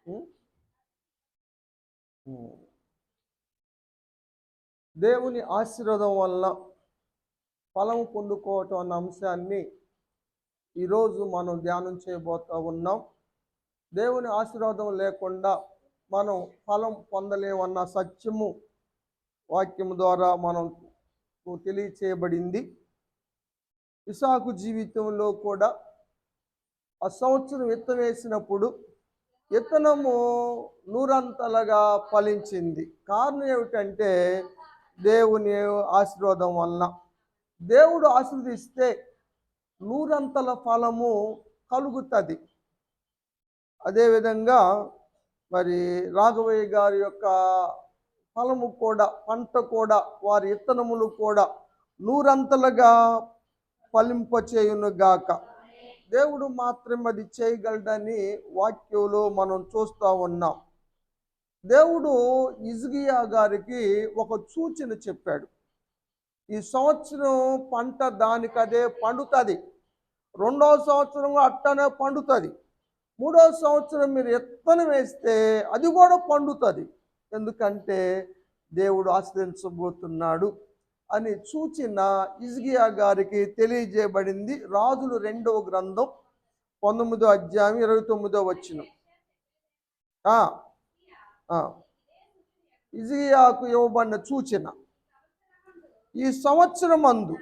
ఉం? ఉం. దేవుని ఆశీర్వాదం వల్ల ఫలం పొందుకోవటం అన్న అంశాన్ని ఈరోజు మనం ధ్యానం చేయబోతూ ఉన్నాం. దేవుని ఆశీర్వాదం లేకుండా మనం ఫలం పొందలేమన్న సత్యము వాక్యము ద్వారా మనం తెలియచేయబడింది. ఇసాకు జీవితంలో కూడా ఆ సంవత్సరం విత్తనం వేసినప్పుడు విత్తనము నూరంతలుగా ఫలించింది. కారణం ఏమిటంటే దేవుని ఆశీర్వాదం వలన. దేవుడు ఆశీర్వదిస్తే నూరంతల ఫలము కలుగుతుంది. అదేవిధంగా మరి రాఘవయ్య గారి యొక్క ఫలము కూడా, పంట కూడా, వారి విత్తనములు కూడా నూరంతలుగా ఫలింపచేయునుగాక. దేవుడు మాత్రమే అది చేయగలడని వాక్యంలో మనం చూస్తూ ఉన్నాం. దేవుడు హిజ్కియా గారికి ఒక సూచన చెప్పాడు. ఈ సంవత్సరం పంట దానికదే పండుతుంది, రెండవ సంవత్సరం అట్టనే పండుతుంది, మూడవ సంవత్సరం మీరు విత్తనం వేస్తే అది కూడా పండుతుంది. ఎందుకంటే దేవుడు ఆశీర్వదించబోతున్నాడు అని సూచన హిజ్కియా గారికి తెలియజేయబడింది. రాజులు 2వ గ్రంథం 19వ అధ్యాయం 29వ వచనం. హిజ్కియాకు ఇవ్వబడిన సూచన, ఈ సంవత్సరం అందు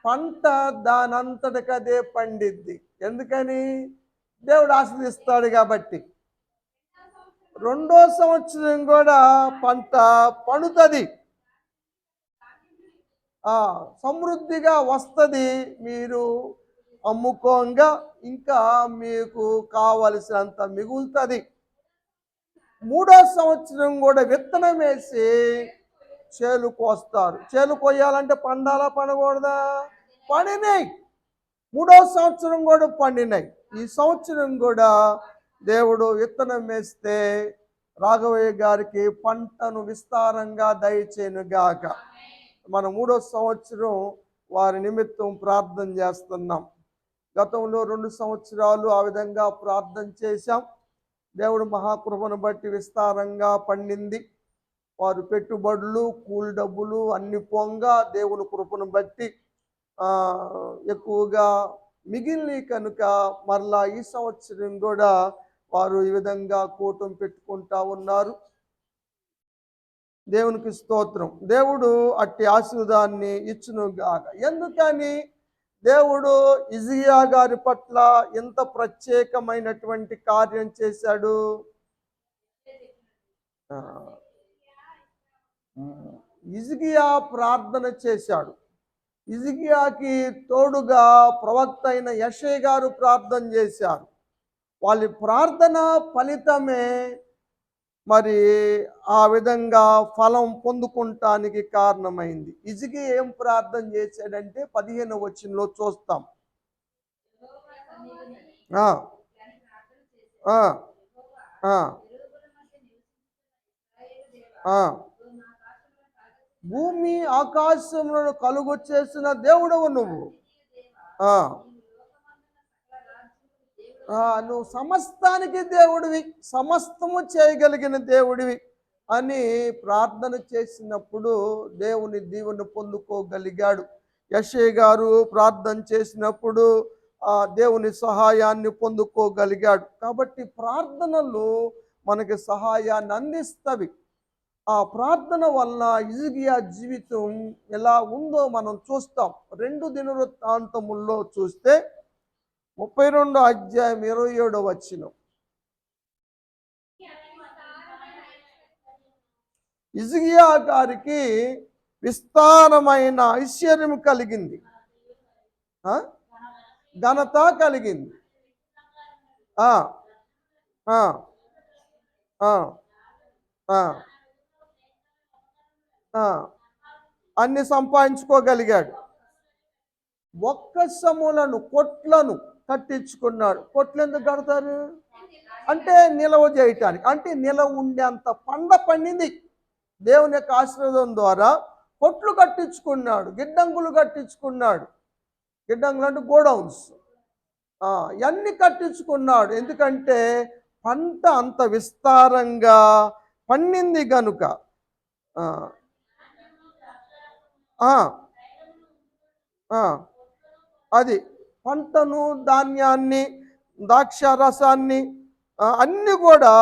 పంట దానంతటికదే పండిద్ది. ఎందుకని? దేవుడు ఆశీర్వదిస్తాడు కాబట్టి. రెండో సంవత్సరం కూడా పంట పండుతుంది, సమృద్ధిగా వస్తుంది. మీరు అమ్ముకోంగా ఇంకా మీకు కావలసినంత మిగులుతుంది. మూడో సంవత్సరం కూడా విత్తనం వేసి చేలు కోస్తారు. చేలు కొయ్యాలంటే పండాలా పండకూడదా? పండినాయి. మూడో సంవత్సరం కూడా పండినాయి. ఈ సంవత్సరం కూడా దేవుడు విత్తనం వేస్తే రాఘవయ్య గారికి పంటను విస్తారంగా దయచేయునుగాక. మనం 3వ సంవత్సరం వారి నిమిత్తం ప్రార్థన చేస్తున్నాం. గతంలో 2 సంవత్సరాలు ఆ విధంగా ప్రార్థన చేశాం. దేవుడు మహాకృపను బట్టి విస్తారంగా పండింది. వారు పెట్టుబడులు, కూలి డబ్బులు అన్ని పొంగా దేవుని కృపను బట్టి ఎక్కువగా మిగిలిన కనుక మరలా ఈ సంవత్సరం కూడా వారు ఈ విధంగా కూటం పెట్టుకుంటా ఉన్నారు. దేవునికి స్తోత్రం. దేవుడు అట్టి ఆశీర్వాదాన్ని ఇచ్చునుగాక. ఎందుకని దేవుడు హిజ్కియా గారి పట్ల ఎంత ప్రత్యేకమైనటువంటి కార్యం చేశాడు? హిజ్కియా ప్రార్థన చేశాడు. హిజ్కియాకి తోడుగా ప్రవక్త అయిన యెషయా గారు ప్రార్థన చేశారు. వాళ్ళ ప్రార్థన ఫలితమే మరి ఆ విధంగా ఫలం పొందుకుంటానికి కారణమైంది. హిజ్కియా ఏం ప్రార్థన చేశాడంటే 15వ వచనంలో చూస్తాం. భూమి ఆకాశములను కలుగు చేసిన దేవుడవు నువ్వు. నువ్వు సమస్తానికి దేవుడివి, సమస్తము చేయగలిగిన దేవుడివి అని ప్రార్థన చేసినప్పుడు దేవుని దీవెన పొందుకోగలిగాడు. యెషయా గారు ప్రార్థన చేసినప్పుడు దేవుని సహాయాన్ని పొందుకోగలిగాడు. కాబట్టి ప్రార్థనలు మనకి సహాయాన్ని అందిస్తవి. ఆ ప్రార్థన వలన హిజ్కియా జీవితం ఎలా ఉందో మనం చూస్తాం. 2 దినవృత్తాంతముల్లో చూస్తే 32వ అధ్యాయం 27వ వచనం. హిజ్కియా గారికి విస్తారమైన ఐశ్వర్యం కలిగింది, ఘనత కలిగింది. అన్ని సంపాదించుకోగలిగాడు. ఒక్క సములను కొట్లను కట్టించుకున్నాడు. కొట్లు ఎందుకు కడతారు అంటే నిలవ చేయటానికి, అంటే నిలవ ఉండేంత పండింది. దేవుని యొక్క ఆశీర్వాదం ద్వారా కొట్లు కట్టించుకున్నాడు, గిడ్డంగులు కట్టించుకున్నాడు. గిడ్డంగులు అంటే గోడౌన్స్, ఇవన్నీ కట్టించుకున్నాడు. ఎందుకంటే పంట అంత విస్తారంగా పండింది గనుక. ఆ, ఆ, ఆ, అది పంటను, ధాన్యాన్ని, ద్రాక్షారసాన్ని అన్నీ కూడా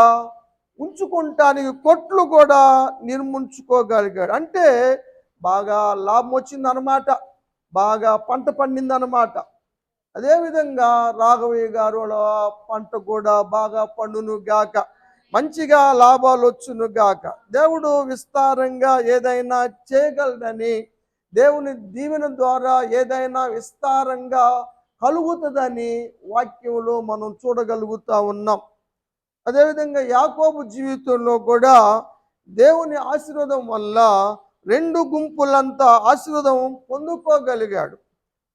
ఉంచుకుంటానికి కొట్లు కూడా నిర్మించుకోగలిగాడు. అంటే బాగా లాభం వచ్చిందనమాట, బాగా పంట పండిందనమాట. అదేవిధంగా రాఘవయ్య గారు వాళ్ళ పంట కూడా బాగా పండును గాక, మంచిగా లాభాలు వచ్చును గాక. దేవుడు విస్తారంగా ఏదైనా చేయగలడని, దేవుని దీవెన ద్వారా ఏదైనా విస్తారంగా కలుగుతుందని వాక్యంలో మనం చూడగలుగుతా ఉన్నాం. అదేవిధంగా యాకోబు జీవితంలో కూడా దేవుని ఆశీర్వాదం వల్ల రెండు గుంపులంతా ఆశీర్వాదం పొందుకోగలిగాడు.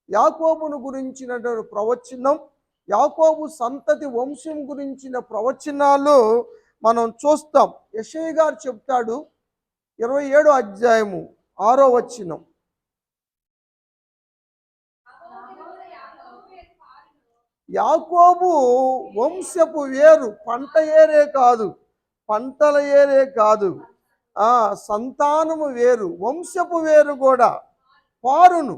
యాకోబును గురించినటువంటి ప్రవచనం, యాకోబు సంతతి వంశం గురించిన ప్రవచనాలు మనం చూస్తాం. యెషయా గారు చెప్తాడు 27వ అధ్యాయము 6వ వచనం. యాకోబు వంశపు వేరు, పంట ఏరే కాదు, పంటల ఏరే కాదు, సంతానము వేరు, వంశపు వేరు కూడా పారును.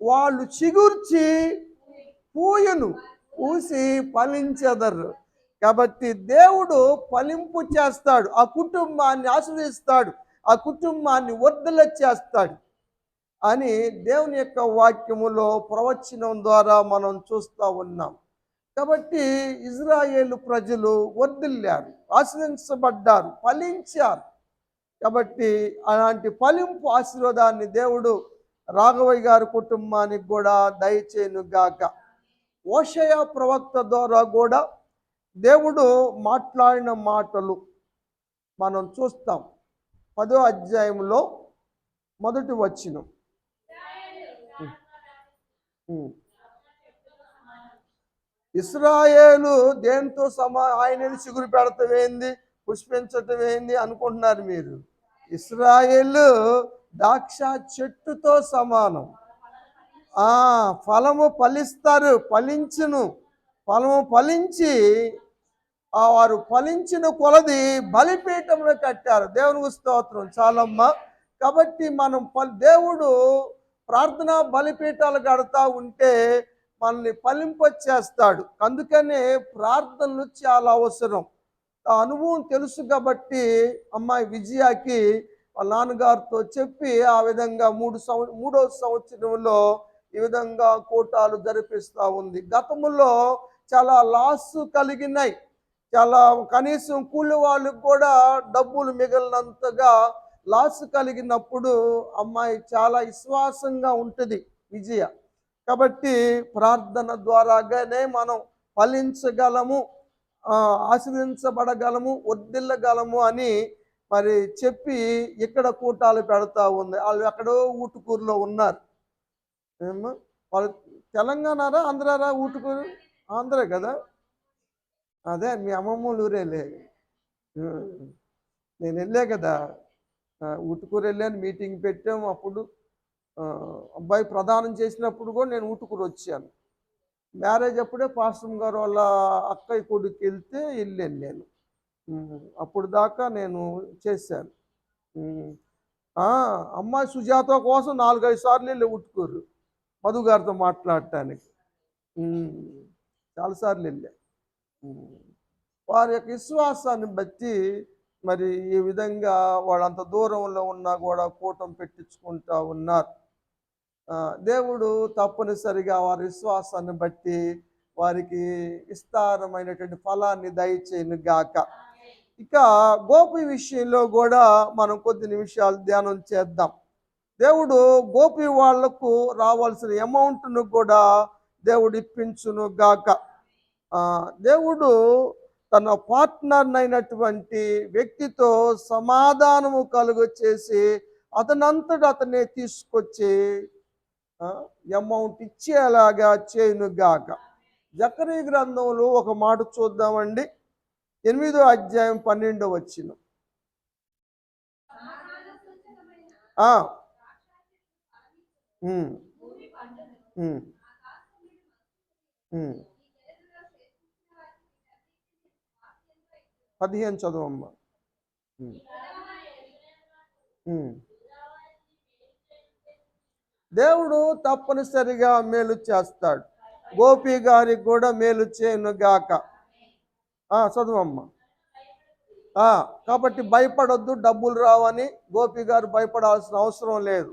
వాళ్ళు చిగుర్చి పూయను, పూసి ఫలించెదరు. కాబట్టి దేవుడు ఫలింపు చేస్తాడు, ఆ కుటుంబాన్ని ఆశీర్వదిస్తాడు, ఆ కుటుంబాన్ని వర్ధల చేస్తాడు అని దేవుని యొక్క వాక్యములో ప్రవచనం ద్వారా మనం చూస్తూ ఉన్నాం. కాబట్టి ఇజ్రాయేలు ప్రజలు వర్ధిల్లారు, ఆశీర్వదించబడ్డారు, ఫలించారు. కాబట్టి అలాంటి ఫలింపు ఆశీర్వాదాన్ని దేవుడు రాఘవయ్య గారి కుటుంబానికి కూడా దయచేయును గాక. హోషేయ ప్రవక్త ద్వారా కూడా దేవుడు మాట్లాడిన మాటలు మనం చూస్తాం. 10వ అధ్యాయంలో మొదటి వచనం. ఇశ్రాయేలు దేంతో ఆయన చిగురు పెడతావేంది, పుష్పించటమేంది అనుకుంటున్నారు మీరు. ఇశ్రాయేలు ద్రాక్ష చెట్టుతో సమానం. ఫలము ఫలిస్తారు, ఫలించును. ఫలము ఫలించి వారు ఫలించిన కొలది బలిపీఠంలో కట్టారు. దేవునికి స్తోత్రం. చాలమ్మా. కాబట్టి మనం దేవుడు ప్రార్థనా బలిపీఠాలు కడతా ఉంటే మనల్ని ఫలింపచేస్తాడు. అందుకనే ప్రార్థనలు చాలా అవసరం. ఆ అనుభవం తెలుసు కాబట్టి అమ్మాయి విజయాకి వాళ్ళ నాన్నగారితో చెప్పి ఆ విధంగా మూడో సంవత్సరంలో ఈ విధంగా కూటాలు జరిపిస్తూ ఉంది. గతంలో చాలా లాస్ కలిగినాయి, చాలా కనీసం కూలి వాళ్ళకు కూడా డబ్బులు మిగిలినంతగా లాస్ కలిగినప్పుడు అమ్మాయి చాలా విశ్వాసంగా ఉంటుంది విజయ. కాబట్టి ప్రార్థన ద్వారాగానే మనం ఫలించగలము, ఆశీర్వదించబడగలము, వర్ధిల్లగలము అని మరి చెప్పి ఇక్కడ కూటాలు పెడతా ఉంది. వాళ్ళు ఎక్కడో ఊటుకూరులో ఉన్నారు. ఏమో వాళ్ళు తెలంగాణరా ఆంధ్రారా? ఊటుకూరు ఆంధ్రే కదా. అదే మీ అమ్మమ్మ ఊరేలే. నేను వెళ్ళే కదా, ఊటుకూరు వెళ్ళాను, మీటింగ్ పెట్టాము. అప్పుడు అబ్బాయి ప్రదానం చేసినప్పుడు కూడా నేను ఊటుకూరు వచ్చాను. మ్యారేజ్ అప్పుడే పాస్టర్ గారు వాళ్ళ అక్కయ్య కొడుకు వెళ్ళాను నేను. అప్పుడు దాకా నేను చేశాను. అమ్మాయి సుజాత కోసం 4-5 సార్లు వెళ్ళి ఊటుకూరు మధు గారితో మాట్లాడటానికి. చాలాసార్లు వెళ్ళా. వారి యొక్క విశ్వాసాన్ని బట్టి మరి ఈ విధంగా వాళ్ళంత దూరంలో ఉన్నా కూడా కూటం పెట్టించుకుంటా ఉన్నారు. దేవుడు తప్పనిసరిగా వారి విశ్వాసాన్ని బట్టి వారికి విస్తారమైనటువంటి ఫలాన్ని దయచేయను గాక. ఇక గోపి విషయంలో కూడా మనం కొద్ది నిమిషాలు ధ్యానం చేద్దాం. దేవుడు గోపి వాళ్లకు రావాల్సిన అమౌంట్ను కూడా దేవుడు ఇప్పించును గాక. దేవుడు తన పార్ట్నర్ అయినటువంటి వ్యక్తితో సమాధానము కలుగ చేసి అతనంతటా అతనే తీసుకొచ్చి అమౌంట్ ఇచ్చేలాగా చేయును గాక. జకరీయ గ్రంథంలో ఒక మాట చూద్దామండి. 8వ అధ్యాయం 12వ వచనం. 15 చదవమ్మా. ఉమ్, ఉమ్. దేవుడు తప్పనిసరిగా మేలు చేస్తాడు. గోపి గారికి కూడా మేలు చేయను గాక. చదువమ్మా. కాబట్టి భయపడొద్దు, డబ్బులు రావని గోపి గారు భయపడాల్సిన అవసరం లేదు.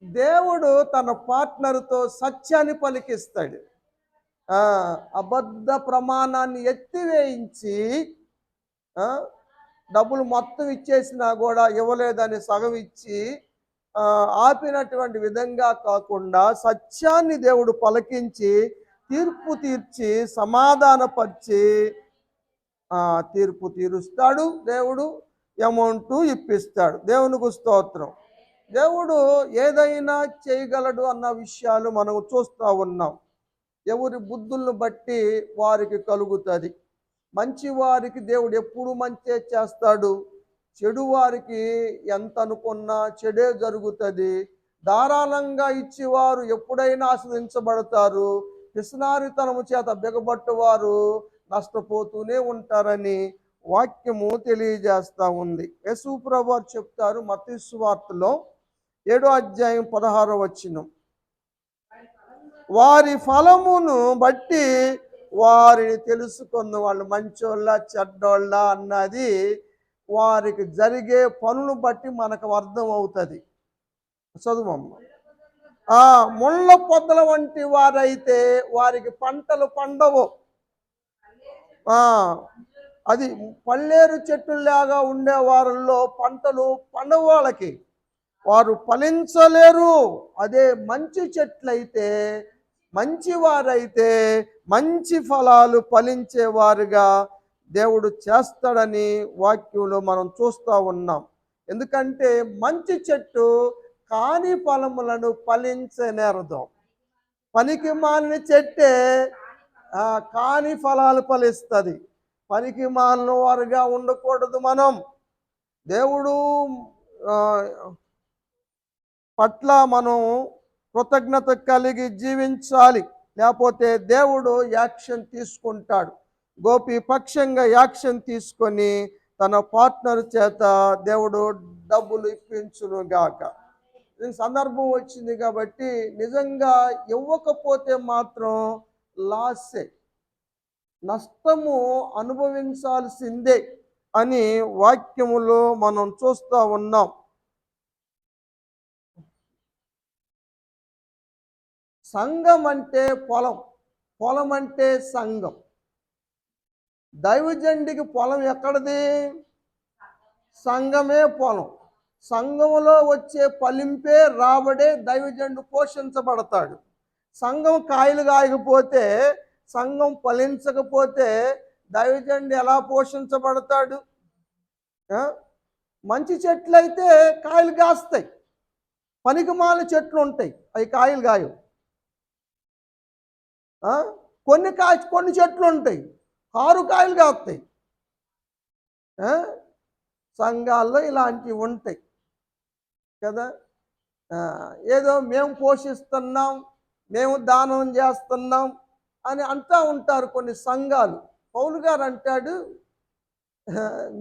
దేవుడు తన పార్ట్నర్తో సత్యాన్ని పలికిస్తాడు. అబద్ధ ప్రమాణాన్ని ఎత్తివేయించి డబ్బులు మొత్తం ఇచ్చేసినా కూడా ఇవ్వలేదని సగం ఇచ్చి ఆపినటువంటి విధంగా కాకుండా సత్యాన్ని దేవుడు పలికించి తీర్పు తీర్చి సమాధానపరిచి తీర్పు తీరుస్తాడు. దేవుడు అమౌంట్ ఇప్పిస్తాడు. దేవునికి స్తోత్రం. దేవుడు ఏదైనా చేయగలడు అన్న విషయాలు మనం చూస్తూ ఉన్నాం. ఎవరి బుద్ధులను బట్టి వారికి కలుగుతుంది. మంచి వారికి దేవుడు ఎప్పుడు మంచే చేస్తాడు. చెడు వారికి ఎంత అనుకున్నా చెడే జరుగుతుంది. ధారాళంగా ఇచ్చేవారు ఎప్పుడైనా ఆశ్రయించబడతారు. పిసినారితనము చేత బిగబట్టువారు నష్టపోతూనే ఉంటారని వాక్యము తెలియజేస్తూ ఉంది. యేసు ప్రభువు చెప్తారు మత్తయి సువార్తలో 7వ అధ్యాయం 16వ వచనం, వారి ఫలమును బట్టి వారిని తెలుసుకున్న వాళ్ళు మంచోళ్ళ చెడ్డోళ్ళ అన్నది వారికి జరిగే పనులు బట్టి మనకు అర్థం అవుతుంది. చదువమ్మ. ముళ్ళ పొదల వంటి వారైతే వారికి పంటలు పండవు. అది పల్లేరు చెట్టులాగా ఉండే వారిలో పంటలు పండవు. వాళ్ళకి వారు ఫలించలేరు. అదే మంచి చెట్లయితే మంచివారైతే మంచి ఫలాలు ఫలించేవారుగా దేవుడు చేస్తాడని వాక్యంలో మనం చూస్తూ ఉన్నాం. ఎందుకంటే మంచి చెట్టు కాని ఫలములను ఫలించనేరదు. పనికి మాలిన చెట్టే కాని ఫలాలు ఫలిస్తుంది. పనికి మాలిన వారుగా ఉండకూడదు. మనం దేవుడు పట్ల మనం కృతజ్ఞత కలిగి జీవించాలి. లేకపోతే దేవుడు యాక్షన్ తీసుకుంటాడు. గోపి పక్షంగా యాక్షన్ తీసుకొని తన పార్ట్నర్ చేత దేవుడు డబ్బులు ఇప్పించును గాక. సందర్భం వచ్చింది కాబట్టి నిజంగా ఇవ్వకపోతే మాత్రం లాసే, నష్టము అనుభవించాల్సిందే అని వాక్యములో మనం చూస్తూ ఉన్నాం. సంఘం అంటే పొలం, పొలం అంటే సంఘం. దైవజనుడికి పొలం ఎక్కడది? సంఘమే పొలం. సంఘంలో వచ్చే ఫలింపే రాబడే దైవజనుడు పోషించబడతాడు. సంఘం కాయలు కాయకపోతే, సంఘం ఫలించకపోతే దైవజనుడు ఎలా పోషించబడతాడు? మంచి చెట్లు అయితే కాయలు కాస్తాయి, పనికిమాల చెట్లు ఉంటాయి, అవి కాయలు కాయవు. కొన్ని చెట్లు ఉంటాయి, 6 కాయలు కాస్తాయి. సంఘాల్లో ఇలాంటివి ఉంటాయి కదా. ఏదో మేము పోషిస్తున్నాం, మేము దానం చేస్తున్నాం అని అంటూ ఉంటారు కొన్ని సంఘాలు. పౌలు గారు అంటాడు,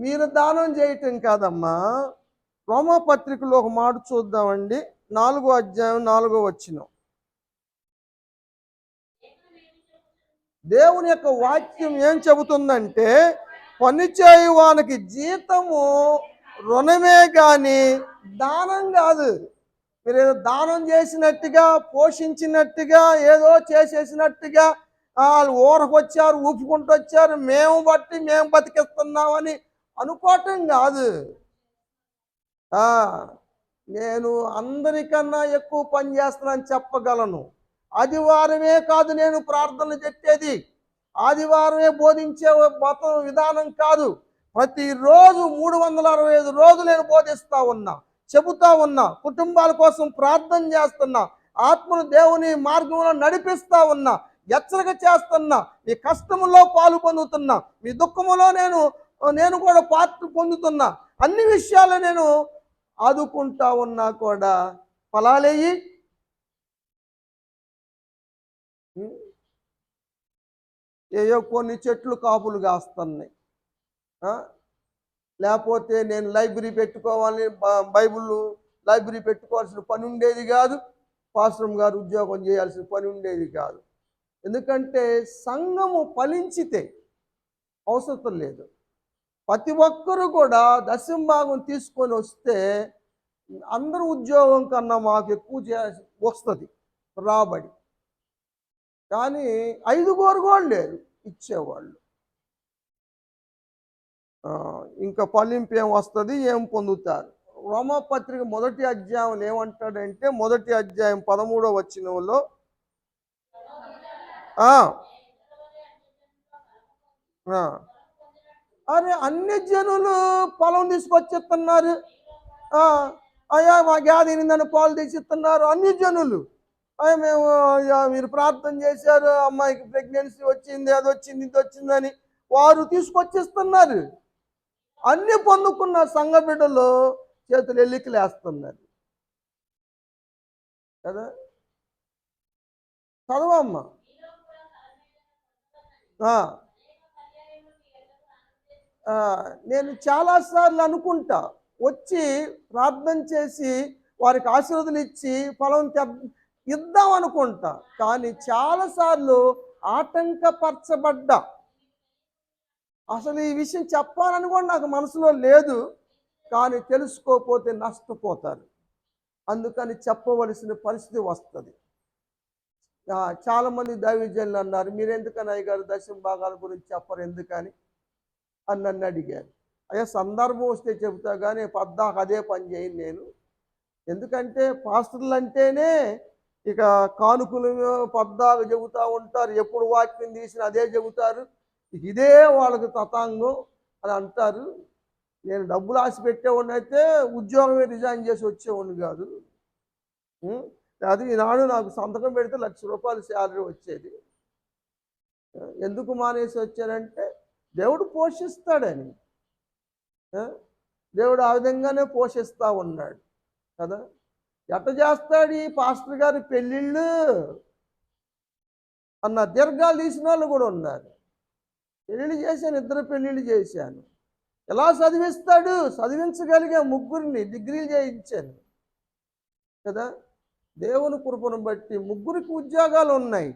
మీరు దానం చేయటం కాదమ్మా. రోమాపత్రికలో ఒక మాట చూద్దామండి. 4వ అధ్యాయం 4వ వచనం. దేవుని యొక్క వాక్యం ఏం చెబుతుందంటే, పనిచేయువానికి జీతము రుణమే కానీ దానం కాదు. మీరు ఏదో దానం చేసినట్టుగా, పోషించినట్టుగా, ఏదో చేసేసినట్టుగా వాళ్ళు ఊరకొచ్చారు, ఊపుకుంటూ వచ్చారు, మేము బతికిస్తున్నామని అనుకోవటం కాదు. నేను అందరికన్నా ఎక్కువ పని చేస్తున్నానని చెప్పగలను. ఆదివారమే కాదు నేను ప్రార్థనలు చెప్పేది, ఆదివారమే బోధించే మొత్తం విధానం కాదు. ప్రతిరోజు 365 రోజులు నేను బోధిస్తూ ఉన్నా, చెబుతా ఉన్నా, కుటుంబాల కోసం ప్రార్థన చేస్తున్నా, ఆత్మను దేవుని మార్గంలో నడిపిస్తూ ఉన్నా, హెచ్చరిక చేస్తున్నా, మీ కష్టములో పాలు పొందుతున్నా, మీ దుఃఖములో నేను కూడా పాత్ర పొందుతున్నా. అన్ని విషయాలు నేను ఆదుకుంటా ఉన్నా కూడా ఫలాలేయి ఏయో కొన్ని చెట్లు కాపులు కాస్తున్నాయి. ఆ? లేకపోతే నేను లైబ్రరీ పెట్టుకోవాలని బైబిల్ లైబ్రరీ పెట్టుకోవాల్సిన పని ఉండేది కాదు. పాస్టర్ గారు ఉద్యోగం చేయాల్సిన పని ఉండేది కాదు. ఎందుకంటే సంఘము ఫలించితే అవసరం లేదు. ప్రతి ఒక్కరూ కూడా దశంభాగం తీసుకొని వస్తే అందరూ ఉద్యోగం కన్నా మాకు ఎక్కువ వస్తుంది రాబడి. కానీ 5గురు కూడా లేరు ఇచ్చేవాళ్ళు. ఇంకా ఫలింపు ఏం వస్తుంది, ఏం పొందుతారు? రోమాపత్రిక 1వ అధ్యాయం ఏమంటాడంటే 1వ అధ్యాయం 13వ వచనంలో అరే అన్ని జనులు పొలం తీసుకొచ్చిస్తున్నారు. అయ్యా మా గ్యాది నిందని పాలు తెచ్చిస్తున్నారు అన్ని జనులు. అయ్యా మేము మీరు ప్రార్థన చేశారు, అమ్మాయికి ప్రెగ్నెన్సీ వచ్చింది, అది వచ్చింది, ఇది వచ్చిందని వారు తీసుకొచ్చిస్తున్నారు. అన్ని పొందుకున్న సంఘ బిడ్డలు చేతులు ఎల్లికలేస్తున్నారు కదా. చదవమ్మా. నేను చాలాసార్లు అనుకుంటా, వచ్చి ప్రార్థన చేసి వారికి ఆశీర్వాదాలు ఇచ్చి ఫలం ఇద్దాం అనుకుంటా. కానీ చాలాసార్లు ఆటంకపరచబడ్డా. అసలు ఈ విషయం చెప్పాలని కూడా నాకు మనసులో లేదు, కానీ తెలుసుకోకపోతే నష్టపోతారు. అందుకని చెప్పవలసిన పరిస్థితి వస్తుంది. చాలామంది దైవజనులు అన్నారు, మీరు ఎందుకని అయ్యగారు దశమ భాగాల గురించి చెప్పరు ఎందుకని అని నన్ను అడిగారు. అయ్యా సందర్భం వస్తే చెబుతా, కానీ పద్దాక అదే పని చేయను నేను. ఎందుకంటే పాస్టర్లు అంటేనే ఇక కానుకలు పద్దాక చెబుతూ ఉంటారు, ఎప్పుడు వాక్యం తీసిన అదే చెబుతారు, ఇదే వాళ్ళకి తతాంగం అని అంటారు. నేను డబ్బులు ఆశ పెట్టేవాడిని అయితే ఉద్యోగమే రిజైన్ చేసి వచ్చేవాడిని కాదు. అది ఈనాడు నాకు సంతకం పెడితే ₹1,00,000 శాలరీ వచ్చేది. ఎందుకు మానేసి వచ్చానంటే దేవుడు పోషిస్తాడని. దేవుడు ఆ విధంగానే పోషిస్తూ ఉన్నాడు కదా. ఎట్ట చేస్తాడు ఈ పాస్టర్ గారి పెళ్ళిళ్ళు అన్న దీర్ఘాలు తీసిన వాళ్ళు కూడా ఉన్నారు. పెళ్ళిళ్ళు చేశాను, 2 పెళ్ళిళ్ళు చేశాను. ఎలా చదివిస్తాడు? చదివించగలిగే 3 డిగ్రీలు చేయించాను కదా. దేవుని కృపను బట్టి 3 ఉద్యోగాలు ఉన్నాయి.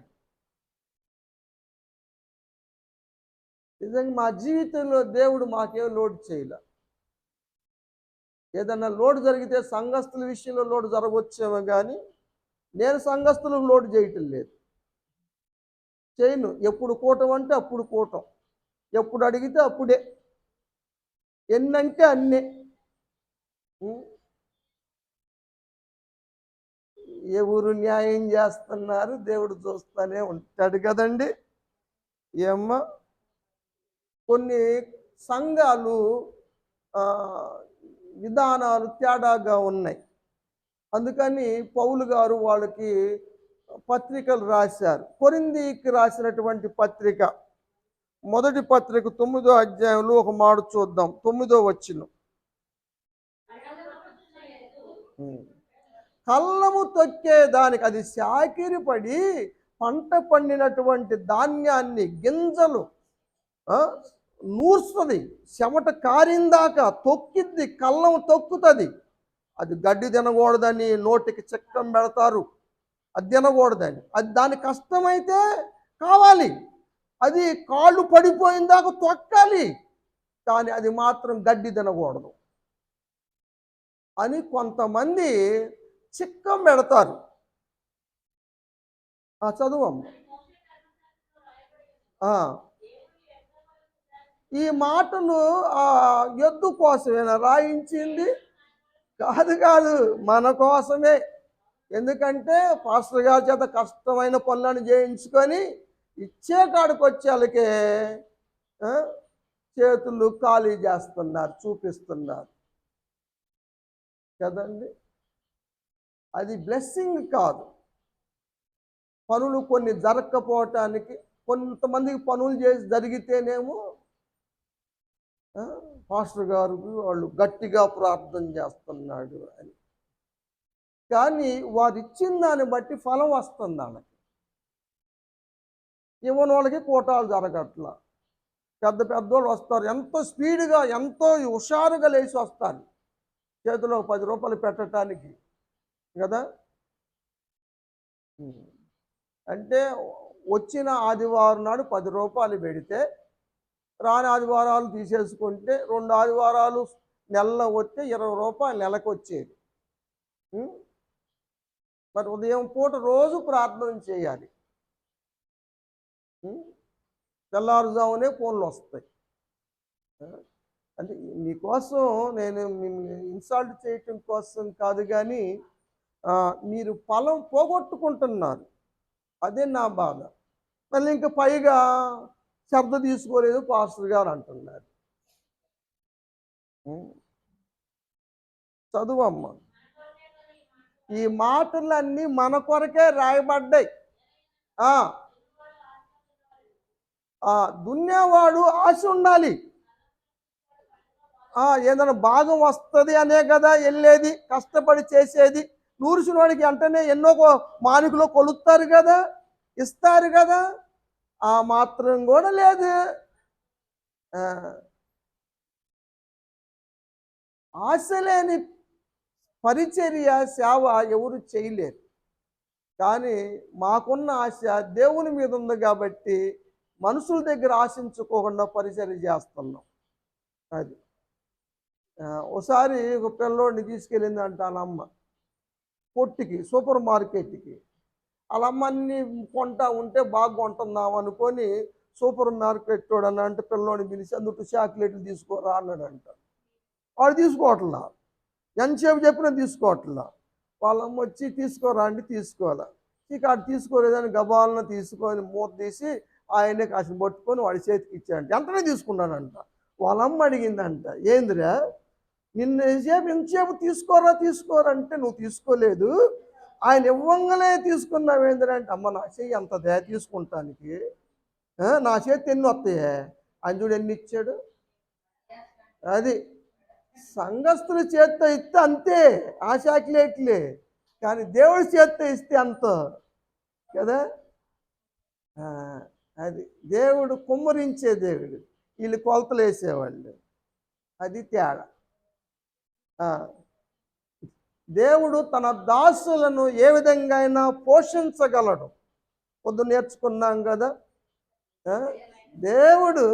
నిజంగా మా జీవితంలో దేవుడు మాకేం లోటు చేయలే. ఏదన్నా లోటు జరిగితే సంఘస్థుల విషయంలో లోటు జరగవచ్చేమో, కానీ నేను సంఘస్థులకు లోటు చేయటం లేదు, చేయను. ఎప్పుడు కూటం అంటే అప్పుడు కూటం, ఎప్పుడు అడిగితే అప్పుడే, ఎన్నంటే అన్నే. ఎవరు న్యాయం చేస్తున్నారు దేవుడు చూస్తూనే ఉంటాడు కదండి. ఏమ్మా, కొన్ని సంఘాలు విధానాలు తేడాగా ఉన్నాయి. అందుకని పౌలు గారు వాళ్ళకి పత్రికలు రాశారు. కొరింథీకి రాసినటువంటి పత్రిక, మొదటి పత్రిక 9వ అధ్యాయంలో ఒక మాట చూద్దాం, 9వ వచనం. కళ్ళము తొక్కేదానికి, అది శాకిరి పడి పంట పండినటువంటి ధాన్యాన్ని గింజలు నూర్స్తుంది, చెమట కారిందాక తొక్కిద్ది, కళ్ళం తొక్కుతుంది. అది గడ్డి తినకూడదని నోటికి చిక్కం పెడతారు, అది తినకూడదని. అది దాని కష్టమైతే కావాలి, అది కాళ్ళు పడిపోయిందాక తొక్కాలి, కానీ అది మాత్రం గడ్డి తినకూడదు అని కొంతమంది చిక్కం పెడతారు. చదువమ్మ. ఈ మాటలు ఎద్దు కోసమేనా రాయించింది? కాదు, మన కోసమే. ఎందుకంటే పాస్టర్ గారి చేత కష్టమైన పనులను చేయించుకొని ఇచ్చే కాడికి వచ్చేళ్ళకే చేతులు ఖాళీ చేస్తున్నారు, చూపిస్తున్నారు కదండి. అది బ్లెస్సింగ్ కాదు. పనులు కొన్ని జరగకపోవటానికి, కొంతమందికి పనులు చేసి జరిగితేనేమో పాస్టర్ గారు వాళ్ళు గట్టిగా ప్రార్థన చేస్తున్నాడు అని. కానీ వారు ఇచ్చిన దాన్ని బట్టి ఫలం వస్తుంది వాళ్ళకి. ఇవ్వని వాళ్ళకి కూటాలు జరగట్ల. పెద్ద పెద్దోళ్ళు వస్తారు, ఎంతో స్పీడ్గా ఎంతో హుషారుగా లేచి వస్తారు చేతిలో రూ. 10 పెట్టడానికి కదా. అంటే వచ్చిన ఆదివారం నాడు రూ. 10 పెడితే రాని ఆదివారాలు తీసేసుకుంటే 2 ఆదివారాలు నెలలో వస్తే రూ. 20 నెలకు వచ్చేది. మరి ఉదయం పూట రోజు ప్రార్థన చేయాలి. తెల్లారుజామునే ఫోన్లు వస్తాయి. అంటే మీకోసం నేను ఇన్సల్ట్ చేయటం కోసం కాదు, కానీ మీరు ఫలం పోగొట్టుకుంటున్నారు, అదే నా బాధ. మళ్ళీ ఇంకా పైగా శ్రద్ధ తీసుకోలేదు పాస్టర్ గారు అంటున్నారు. చదువమ్మ, ఈ మాటలన్నీ మన కొరకే రాయబడ్డాయి. దున్నేవాడు ఆశ ఉండాలి. ఏదైనా భాగం వస్తుంది అనే కదా వెళ్ళేది, కష్టపడి చేసేది. నూర్చిన వాడికి వెంటనే ఎన్నో మానికలో కొలుస్తారు కదా, ఇస్తారు కదా. ఆ మాత్రం కూడా లేదు. ఆశ లేని పరిచర్య సేవ ఎవరు చేయలేరు. కానీ మాకున్న ఆశ దేవుని మీద ఉంది కాబట్టి మనుషుల దగ్గర ఆశించుకోకుండా పరిచర్య చేస్తున్నాం. అది ఒకసారి ఒక పిల్లోడిని తీసుకెళ్ళిందంట వాళ్ళమ్మ కొట్టుకి, సూపర్ మార్కెట్కి. వాళ్ళమ్మ అన్నీ కొంటా ఉంటే బాగా కొంటున్నాం అనుకొని సూపర్ మార్కెట్ వాడు అంటే పిల్లోడిని పిలిచి అందుకు చాక్లెట్లు తీసుకోరా అన్నాడంట. వాడు తీసుకోవట్లా, ఎంతసేపు చెప్పినా తీసుకోవట్లా. వాళ్ళమ్మ వచ్చి తీసుకోరా అంటే తీసుకోవాలా. ఇక అటు తీసుకోలేదని గబాలను తీసుకొని మూత తీసి ఆయనే కాసిన పట్టుకొని వాడి చేతికి ఇచ్చాడంట. ఎంతనే తీసుకున్నాడంట. వాళ్ళమ్మ అడిగిందంట, ఏందిరా నిన్నేసేపు ఎంతసేపు తీసుకోరా అంటే నువ్వు తీసుకోలేదు, ఆయన ఇవ్వంగానే తీసుకున్నావేంద్రంటే, అమ్మ నా చెయ్యి అంత తీసుకుంటానికి నా చేతి ఎన్ని వస్తాయే, ఆయన చూడు ఎన్ని ఇచ్చాడు. అది సంఘస్థుల చేత్తో ఇస్తే అంతే, ఆ చాక్లెట్లే. కానీ దేవుడి చేత్తో ఇస్తే అంత కదా. అది దేవుడు కుమ్మరించే దేవుడు, వీళ్ళు కొలతలు వేసేవాళ్ళు. అది తేడా. దేవుడు తన దాసులను ఏ విధంగా అయినా పోషించగలడు. పొద్దు నేర్చుకున్నాం కదా, దేవుడు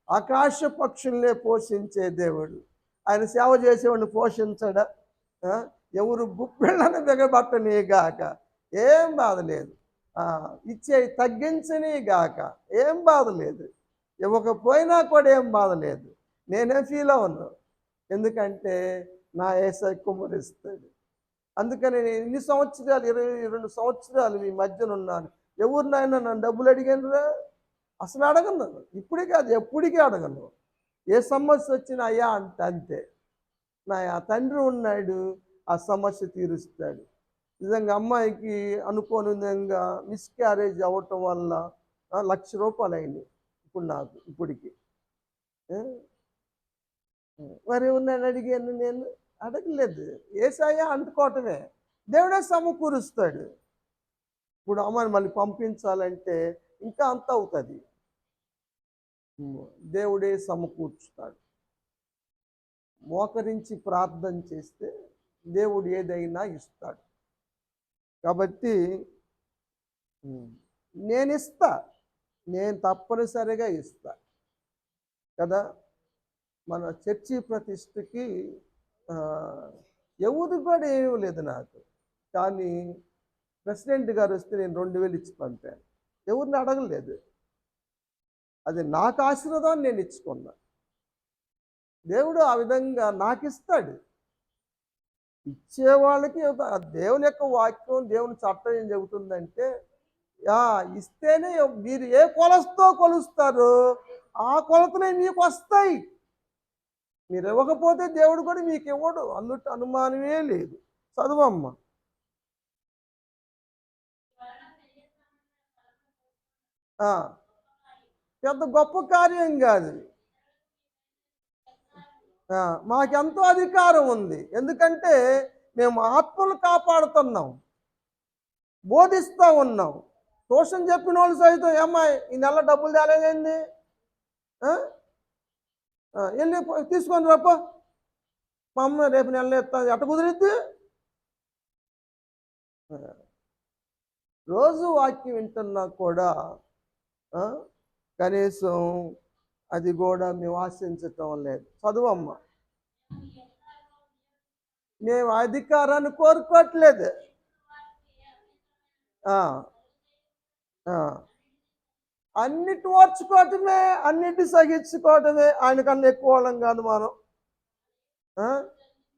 ఆకాశ పక్షుల్నే పోషించే దేవుడు. ఆయన సేవ చేసేవాడిని పోషించడా? ఎవరు గుప్పిళ్ళను బిగబట్టని గాక, ఏం బాధ లేదు. ఇచ్చే తగ్గించని గాక, ఏం బాధ లేదు. ఇవ్వకపోయినా కూడా ఏం బాధ లేదు. నేనే ఫీల్ అవును, ఎందుకంటే నా యేసయ్య కుమ్మరిస్తాడు. అందుకని నేను ఇన్ని సంవత్సరాలు 22 సంవత్సరాలు మీ మధ్యన ఉన్నాను. ఎవరినైనా నన్ను డబ్బులు అడిగానురా? అసలు అడగను. ఇప్పుడే కాదు, ఎప్పటికీ అడగను. ఏ సమస్య వచ్చినా అయ్యా అంటే అంతే. నా తండ్రి ఉన్నాడు, ఆ సమస్య తీరుస్తాడు. నిజంగా అమ్మాయికి అనుకోని విధంగా మిస్క్యారేజ్ అవ్వటం వల్ల ₹1,00,000 అయినాయి ఇప్పుడు నాకు ఇప్పటికి. మరి ఉన్నాను అడిగాను, నేను అడగలేదు. యేసయ్య అంటుకోవటమే, దేవుడే సమకూరుస్తాడు. ఇప్పుడు అమ్మాయిని మళ్ళీ పంపించాలంటే ఇంకా అంత అవుతుంది, దేవుడే సమకూర్చుతాడు. మోకరించి ప్రార్థన చేస్తే దేవుడు ఏదైనా ఇస్తాడు. కాబట్టి నేను ఇస్తా, నేను తప్పనిసరిగా ఇస్తా కదా. మన చర్చి ప్రతిష్టకి ఎవరు కూడా ఏమీ లేదు నాకు, కానీ ప్రెసిడెంట్ గారు వస్తే నేను 2,000 ఇచ్చి పంపాను. ఎవరిని అడగలేదు. అది నాకు ఆశీర్వాదం, నేను ఇచ్చుకున్నా. దేవుడు ఆ విధంగా నాకు ఇస్తాడు. ఇచ్చేవాళ్ళకి దేవుని యొక్క వాక్యం, దేవుని చట్టం ఏం చెబుతుందంటే, ఇస్తేనే మీరు ఏ కొలస్తో కొలుస్తారో ఆ కొలతనే మీకు వస్తాయి. మీరు ఇవ్వకపోతే దేవుడు కూడా మీకు ఇవ్వడు, అన్నట్టు అనుమానమే లేదు. చదువమ్మ. పెద్ద గొప్ప కార్యం కాదు. మాకెంతో అధికారం ఉంది, ఎందుకంటే మేము ఆత్మలు కాపాడుతున్నాం, బోధిస్తూ ఉన్నాం. ట్యూషన్ చెప్పిన వాళ్ళు సైతం ఏమ్మాయి ఈ నెల డబ్బులు తేలేదేంది, వెళ్ళి తీసుకొని రాపో, మా అమ్మ రేపు నెలలో ఇస్తాను, ఎట్ట కుదిరిద్ది? రోజు వాక్యం వింటున్నా కూడా కనీసం అది కూడా మేము ఆశించటం లేదు. చదువమ్మ, మేము అధికారాన్ని కోరుకోవట్లేదు. అన్నిటి ఓర్చుకోవటమే, అన్నిటి సహించుకోవటమే. ఆయనకన్నా ఎక్కువ వాళ్ళం కాదు మనం.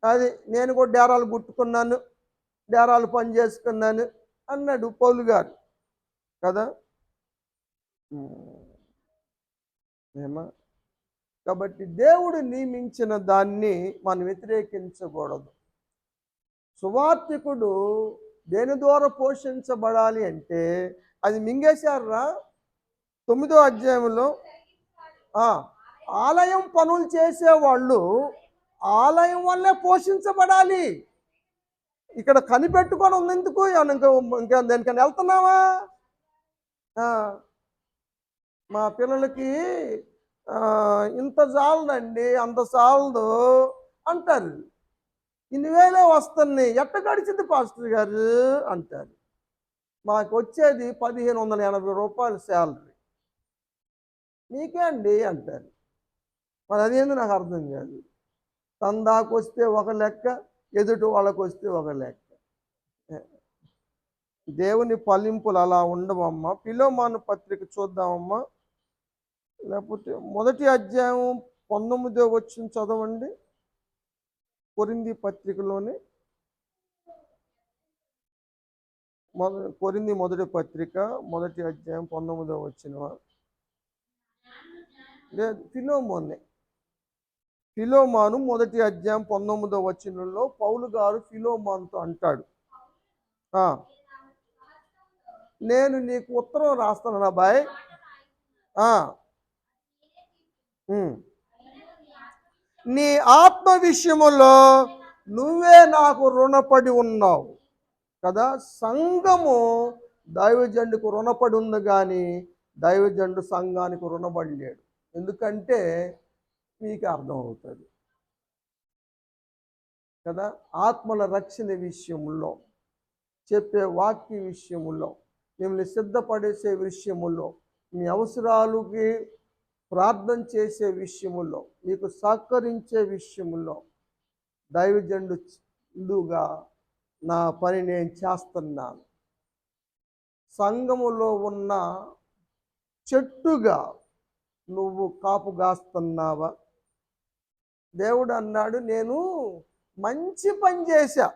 అది నేను కూడా డేరాలు గుట్టుకున్నాను, డేరాలు పని చేసుకున్నాను అన్నాడు పౌలు గారు కదా. ఏమా కాబట్టి దేవుడు నియమించిన దాన్ని మనం వ్యతిరేకించకూడదు. సువార్తికుడు దేని ద్వారా పోషించబడాలి అంటే అది మింగేశారా 9వ అధ్యాయంలో. ఆలయం పనులు చేసేవాళ్ళు ఆలయం వల్లే పోషించబడాలి. ఇక్కడ కనిపెట్టుకొని ఉన్నందుకు ఇంకా దేనికైనా వెళ్తున్నావా? మా పిల్లలకి ఇంత చాలదండి, అంత చాలదు అంటారు. ఇన్ని వేలే వస్తున్నాయి, ఎట్ట గడిచింది పాస్టర్ గారు అంటారు. మాకు వచ్చేది 1580 రూపాయలు శాలరీ, మీకే అండి అంటారు. మరి అదేంది నాకు అర్థం కాదు. తందాకు వస్తే ఒక లెక్క, ఎదుటి వాళ్ళకు వస్తే ఒక లెక్క. దేవుని ఫలింపులు అలా ఉండవమ్మా. ఫిలోమాను పత్రిక చూద్దామమ్మా, లేకపోతే 1వ అధ్యాయం 19వ వచనం చదవండి. కొరింథీ పత్రికలోని కొరింథీ మొదటి పత్రిక 1వ అధ్యాయం 19వ వచనం. లేదు, ఫిలోమాను 1వ అధ్యాయం 19వ వచనంలో పౌలు గారు ఫిలోమానుతో అంటాడు, నేను నీకు ఉత్తరం రాస్తాను అబ్బాయి, నీ ఆత్మ విషయములో నువ్వే నాకు రుణపడి ఉన్నావు కదా. సంఘము దైవజనుడికి రుణపడి ఉంది, కానీ దైవజనుడు సంఘానికి రుణపడి లేడు. ఎందుకంటే మీకు అర్థమవుతుంది కదా. ఆత్మల రక్షణ విషయంలో, చెప్పే వాక్య విషయములో, మిమ్మల్ని సిద్ధపడేసే విషయములో, మీ అవసరాలకి ప్రార్థన చేసే విషయములో, మీకు సహకరించే విషయములో దైవజనుడుగా నా పని నేను చేస్తున్నాను. సంఘములో ఉన్న చెట్టుగా నువ్వు కాపు కాస్తున్నావా? దేవుడు అన్నాడు, నేను మంచి పని చేశా,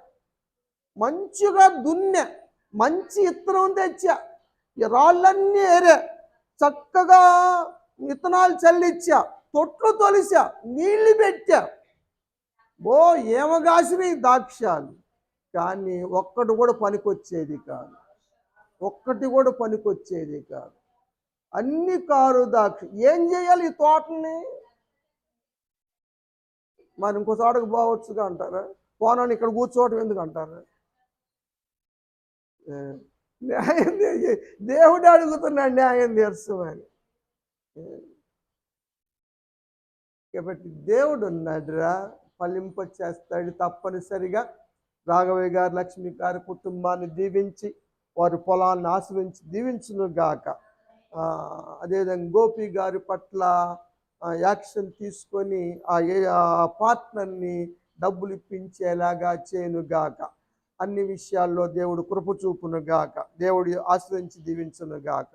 మంచిగా దున్నా, మంచి ఇత్తనం తెచ్చా, ఈ రాళ్ళన్నీ ఏరే, చక్కగా విత్తనాలు చల్లిచ్చా, తొట్లు తొలిసా, నీళ్లు పెట్టా, ఏమగాసినాయి ద్రాక్షాలు, కానీ ఒక్కటి కూడా పనికొచ్చేది కాదు, ఒక్కటి కూడా పనికొచ్చేది కాదు. అన్ని కారు ద్రాక్ష. ఏం చేయాలి ఈ తోటని? మరి ఇంకో చోటకు పోవచ్చుగా అంటారా? పోనని ఇక్కడ కూర్చోవటం ఎందుకు అంటారా? న్యాయం దేవుడు అడుగుతున్నాడు, న్యాయం తీర్చమని. కాబట్టి దేవుడు ఉన్నాడురా, ఫలింప చేస్తాడు తప్పనిసరిగా. రాఘవయ్య గారు, లక్ష్మి గారి కుటుంబాన్ని దీవించి, వారి పొలాన్ని ఆశ్రయించి దీవించును గాక. అదేవిధంగా గోపి గారి పట్ల యాక్షన్ తీసుకొని ఆ పార్ట్నర్ని డబ్బులు ఇప్పించేలాగా చేయను గాక. అన్ని విషయాల్లో దేవుడు కృప చూపును గాక. దేవుడు ఆశ్రయించి దీవించును గాక.